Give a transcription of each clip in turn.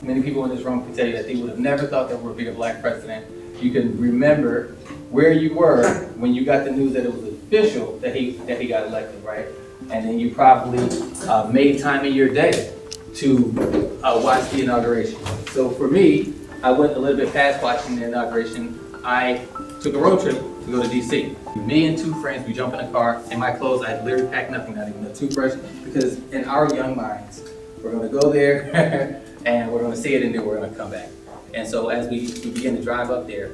Many people in this room can tell you that they would have never thought there would be a black president. You can remember where you were when you got the news that it was official that he got elected, right? And then you probably made time in your day to watch the inauguration. So for me, I went a little bit past watching the inauguration. I took a road trip to go to DC. Me and 2 friends, we jump in a car. In my clothes, I literally packed nothing, not even a toothbrush, because in our young minds, we're gonna go there and we're gonna see it and then we're gonna come back. And so as we began to drive up there,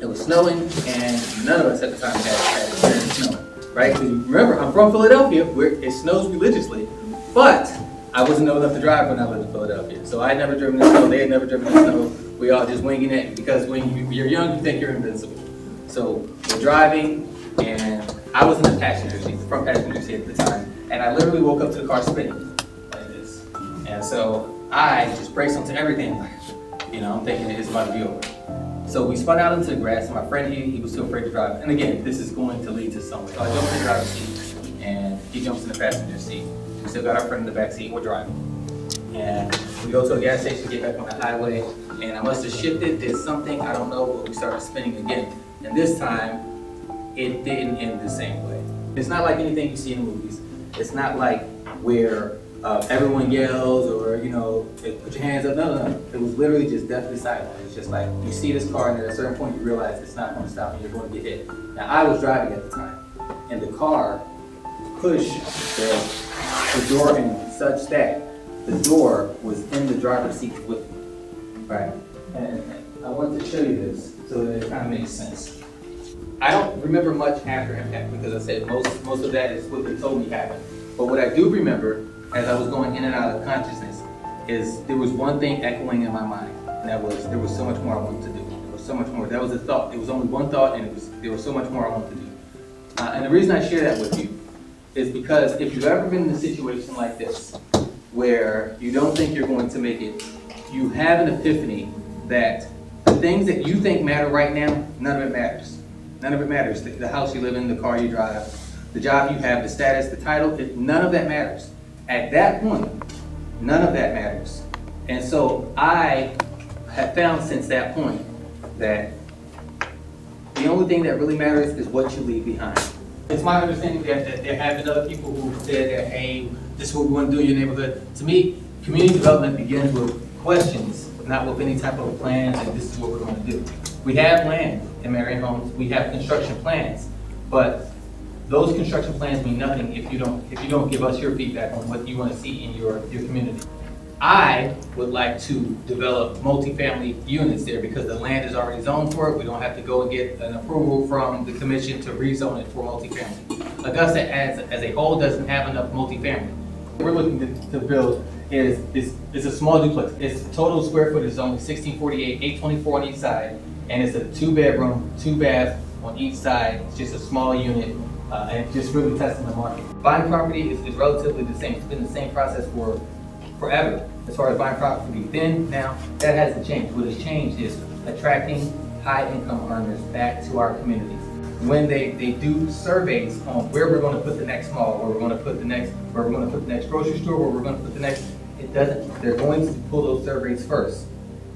it was snowing and none of us at the time had experienced snow, right? Because remember, I'm from Philadelphia where it snows religiously, but I wasn't old enough to drive when I lived in Philadelphia. So I had never driven in snow, they had never driven in snow. We all just winging it, because when you're young, you think you're invincible. So we're driving, and I was in the passenger seat, the front passenger seat at the time, and I literally woke up to the car spinning like this. And so I just braced onto everything, like, I'm thinking it's about to be over. So we spun out into the grass, and my friend, he was too afraid to drive. And again, this is going to lead to somewhere. So I jumped in the driver's seat, and he jumps in the passenger seat. We still got our friend in the back seat, we're driving. And we go to a gas station, get back on the highway, and I must have shifted, did something, I don't know, but we started spinning again. And this time, it didn't end the same way. It's not like anything you see in movies. It's not like where everyone yells or, put your hands up. No. It was literally just deathly silent. It's just like, you see this car, and at a certain point you realize it's not going to stop and you're going to get hit. Now, I was driving at the time, and the car pushed the door in such that the door was in the driver's seat with me, right? And I want to show you this so that it kind of makes sense. I don't remember much after impact, because I said most of that is what they told me happened. But what I do remember, as I was going in and out of consciousness, is there was one thing echoing in my mind, and that was there was so much more I wanted to do. There was so much more. That was a thought. It was only one thought, and there was so much more I wanted to do. And the reason I share that with you is because if you've ever been in a situation like this, where you don't think you're going to make it, you have an epiphany that the things that you think matter right now, none of it matters. None of it matters. The house you live in, the car you drive, the job you have, the status, the title, none of that matters. At that point, none of that matters. And so I have found since that point that the only thing that really matters is what you leave behind. It's my understanding that there have been other people who said that, hey, this is what we want to do in your neighborhood. To me, community development begins with questions, not with any type of plans, and this is what we're going to do. We have land in Marion Homes, we have construction plans, but those construction plans mean nothing if you don't give us your feedback on what you want to see in your community. I would like to develop multifamily units there because the land is already zoned for it. We don't have to go and get an approval from the commission to rezone it for multifamily. Augusta as a whole doesn't have enough multifamily. What we're looking to build is a small duplex. Its total square footage is only 1648, 824 on each side, and it's a 2-bedroom, 2-bath on each side. It's just a small unit, and just really testing the market. Buying property is relatively the same. It's been the same process for forever as far as buying property. Then now that hasn't changed. What has changed is attracting high income earners back to our communities. When they do surveys on where we're going to put the next mall, where we're going to put the next grocery store, where we're going to put the next, they're going to pull those surveys first.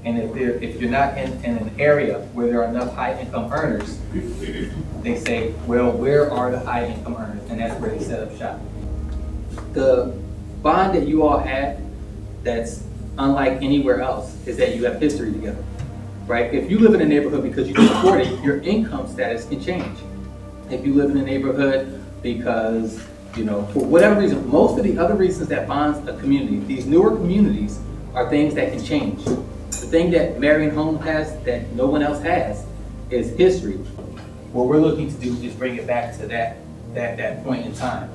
And if you're not in an area where there are enough high income earners, they say, well, where are the high income earners? And that's where they set up shop. The bond that you all have that's unlike anywhere else is that you have history together, right? If you live in a neighborhood because you can afford it, your income status can change. If you live in a neighborhood because, for whatever reason, most of the other reasons that bonds a community, these newer communities, are things that can change. The thing that Marion Homes has that no one else has is history. What we're looking to do is bring it back to that point in time.